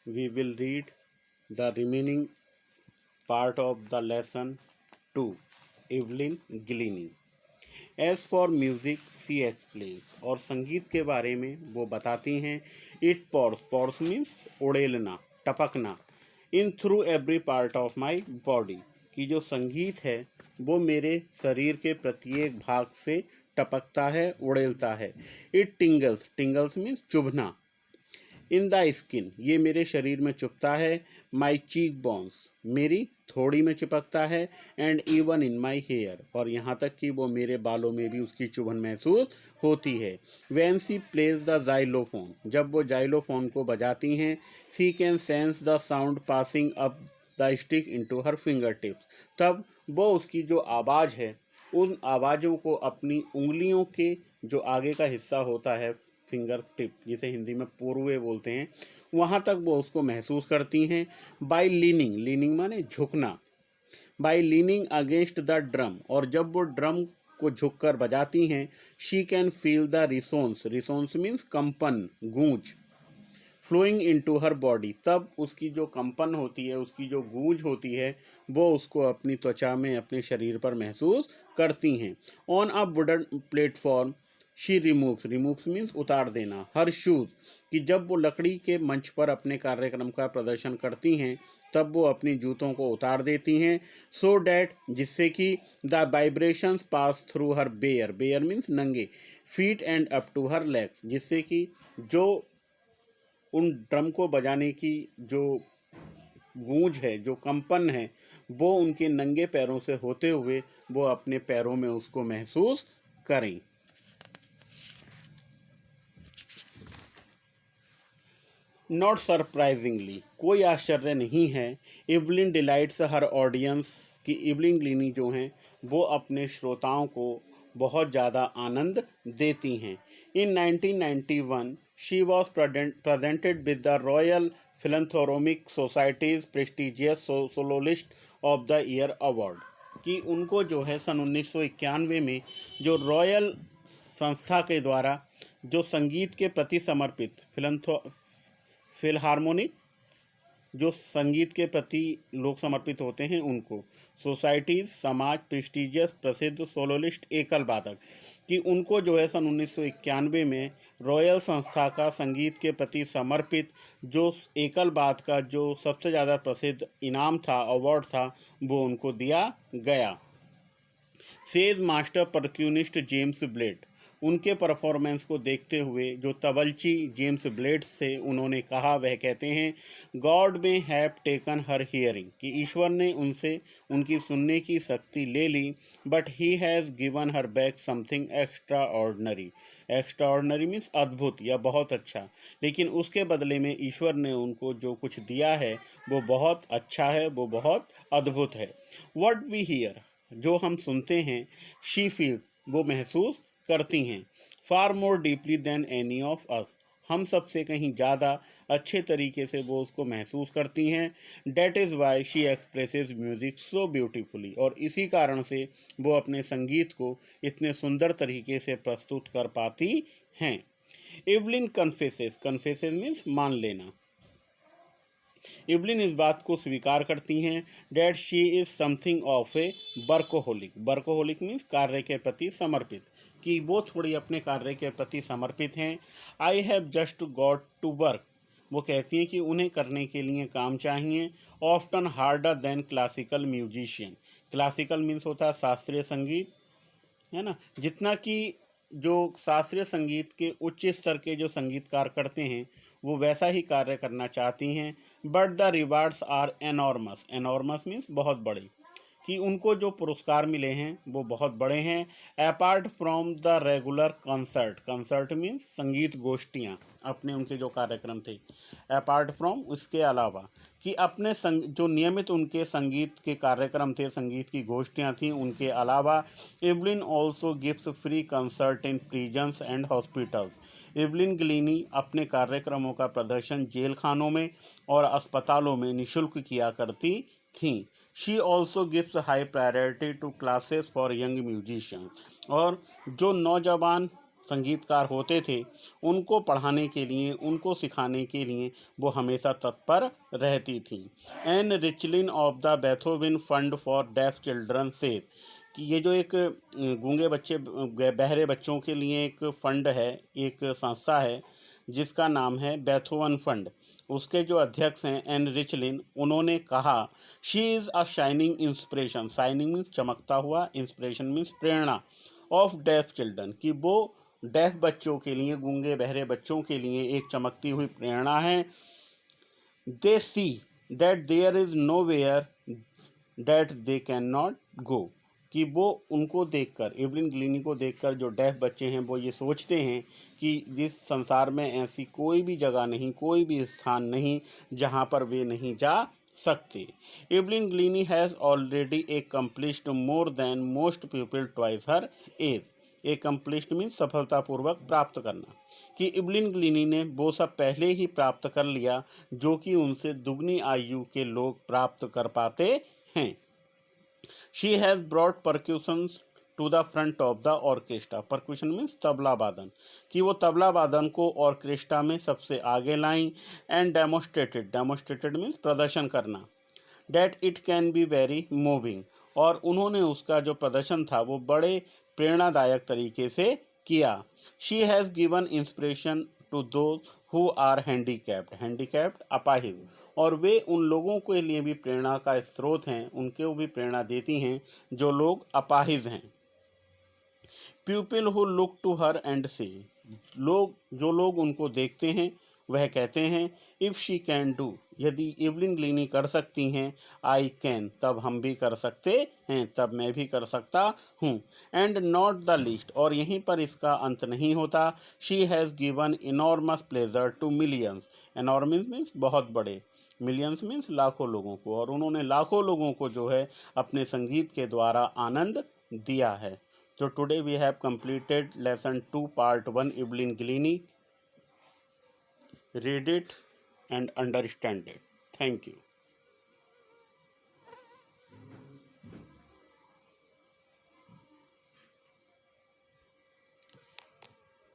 we will read the remaining part of the lesson 2, Evelyn Gillining. As for music, she explains. और संगीत के बारे में वो बताती हैं. It pours means उड़ेलना, टपकना. In through every part of my body. कि जो संगीत है वो मेरे शरीर के प्रत्येक भाग से टपकता है, उड़ेलता है. It tingles means चुभना. इन द स्किन, ये मेरे शरीर में चुभता है. माई चीक बोन्स, मेरी थोड़ी में चिपकता है. And even in my hair, और यहाँ तक कि वो मेरे बालों में भी उसकी चुभन महसूस होती है. When she plays the xylophone, जब वो जाइलोफोन को बजाती हैं. She can sense the sound passing up the stick into her finger tips, तब वो उसकी जो आवाज़ है उन आवाज़ों को अपनी उंगलियों के जो आगे का हिस्सा होता है, फिंगर टिप जिसे हिंदी में पूर्वे बोलते हैं, वहाँ तक वो उसको महसूस करती हैं. बाय लीनिंग माने झुकना. By leaning against the drum, और जब वो ड्रम को झुककर बजाती हैं. She can feel the resonance means कंपन, गूंज. फ्लोइंग इनटू हर बॉडी, तब उसकी जो कंपन होती है, उसकी जो गूंज होती है, वो उसको अपनी त्वचा में, अपने शरीर पर महसूस करती हैं. On a wooden platform she removes means उतार देना. हर शूज, कि जब वो लकड़ी के मंच पर अपने कार्यक्रम का प्रदर्शन करती हैं तब वो अपनी जूतों को उतार देती हैं. सो डैट, जिससे कि the vibrations pass through her bare means नंगे, feet and up to her legs, जिससे कि जो उन ड्रम को बजाने की जो गूंज है, जो कंपन है, वो उनके नंगे पैरों से होते हुए वो अपने पैरों में उसको महसूस करें. नॉट सरप्राइजिंगली, कोई आश्चर्य नहीं है. इवलिन डिलाइट्स हर ऑडियंस, कि इवलिन ग्लिनी जो हैं वो अपने श्रोताओं को बहुत ज़्यादा आनंद देती हैं. In 1991 she was presented with the Royal Philanthropic Society's prestigious soloist of the year award, कि उनको जो है सन 1991 में जो रॉयल संस्था के द्वारा जो संगीत के प्रति समर्पित फिलहार्मोनिक, जो संगीत के प्रति लोग समर्पित होते हैं उनको, सोसाइटीज़ समाज प्रेस्टिजियस प्रसिद्ध सोलोलिस्ट एकल वादक, कि उनको जो है सन 1991 में रॉयल संस्था का संगीत के प्रति समर्पित जो एकल वाद का जो सबसे ज़्यादा प्रसिद्ध इनाम था, अवार्ड था, वो उनको दिया गया. सेज मास्टर परक्यूनिस्ट जेम्स ब्लेड, उनके परफॉर्मेंस को देखते हुए जो तबलची जेम्स ब्लेड से उन्होंने कहा, वह कहते हैं, गॉड में हैव टेकन हर हियरिंग, कि ईश्वर ने उनसे उनकी सुनने की शक्ति ले ली. But he has given her back something extraordinary means अद्भुत या बहुत अच्छा, लेकिन उसके बदले में ईश्वर ने उनको जो कुछ दिया है वो बहुत अच्छा है, वो बहुत अद्भुत है. व्हाट वी हियर, जो हम सुनते हैं. शी फील, वो महसूस करती हैं. Far more deeply than any of us, हम सबसे कहीं ज़्यादा अच्छे तरीके से वो उसको महसूस करती हैं. That is why she expresses music so beautifully, और इसी कारण से वो अपने संगीत को इतने सुंदर तरीके से प्रस्तुत कर पाती हैं. इवलिन कन्फेसेस मीन्स मान लेना. इवलिन इस बात को स्वीकार करती हैं that she is something of a workaholic means कार्य के प्रति समर्पित, कि वो थोड़ी अपने कार्य के प्रति समर्पित हैं. I have just got to work, वो कहती हैं कि उन्हें करने के लिए काम चाहिए. Often harder than classical musician, classical means होता है शास्त्रीय संगीत, है ना, जितना कि जो शास्त्रीय संगीत के उच्च स्तर के जो संगीतकार करते हैं वो वैसा ही कार्य करना चाहती हैं. But the rewards are enormous means बहुत बड़े, कि उनको जो पुरस्कार मिले हैं वो बहुत बड़े हैं. Apart from the regular concert means संगीत गोष्ठियाँ, अपने उनके जो कार्यक्रम थे, अपार्ट फ्रॉम उसके अलावा, कि अपने जो नियमित उनके संगीत के कार्यक्रम थे, संगीत की गोष्ठियाँ थीं, उनके अलावा Evelyn also gives free concert in prisons and hospitals. Evelyn Glennie अपने कार्यक्रमों का प्रदर्शन जेल खानों में और अस्पतालों में निःशुल्क किया करती थीं. She also gives high priority to classes for young musicians, और जो नौजवान संगीतकार होते थे उनको पढ़ाने के लिए, उनको सिखाने के लिए वो हमेशा तत्पर रहती थी। एन रिचलिन of the Beethoven Fund for Deaf Children से कि ये जो एक गूंगे बच्चे, बहरे बच्चों के लिए एक फंड है, एक संस्था है जिसका नाम है बेथोवन फंड, उसके जो अध्यक्ष हैं एन रिचलिन, उन्होंने कहा she is a shining inspiration, shining means चमकता हुआ, इंस्पिरेशन मीन्स प्रेरणा, ऑफ डेफ चिल्ड्रन, कि वो डेफ बच्चों के लिए, गूंगे बहरे बच्चों के लिए एक चमकती हुई प्रेरणा है। They see that there is nowhere that they can not go, कि वो उनको देखकर, एवलिन ग्लीनी को देखकर जो डेफ बच्चे हैं वो ये सोचते हैं कि इस संसार में ऐसी कोई भी जगह नहीं, कोई भी स्थान नहीं जहाँ पर वे नहीं जा सकते। Evelyn Glennie has already accomplished more than most people twice her age. Accomplished means सफलतापूर्वक प्राप्त करना, कि एवलिन ग्लीनी ने वो सब पहले ही प्राप्त कर लिया जो कि उनसे दुगनी आयु के लोग प्राप्त कर पाते हैं। She has brought percussion to the front of the orchestra. Percussion means tabla वादन, कि वो तबला वादन को ऑर्केस्ट्रा में सबसे आगे लाई। एंड डेमोस्ट्रेटेड, डेमोस्ट्रेटेड मीन्स प्रदर्शन करना, that it can be very moving, और उन्होंने उसका जो प्रदर्शन था वो बड़े प्रेरणादायक तरीके से किया। She has given inspiration to those who are handicapped, handicapped अपाहिज, और वे उन लोगों के लिए भी प्रेरणा का स्रोत हैं, उनको भी प्रेरणा देती हैं जो लोग अपाहिज हैं। People who look to her and see, जो लोग उनको देखते हैं वह कहते हैं इफ़ शी कैन डू, यदि एवलिन ग्लीनी कर सकती हैं, आई कैन, तब हम भी कर सकते हैं, तब मैं भी कर सकता हूँ। एंड नॉट द लीस्ट, और यहीं पर इसका अंत नहीं होता, she has given enormous pleasure to millions, enormous means बहुत बड़े, मिलियंस मीन्स लाखों लोगों को, और उन्होंने लाखों लोगों को जो है अपने संगीत के द्वारा आनंद दिया है। So today we have completed lesson 2 part 1 Evelyn Gilini. Read it and understand it. Thank you.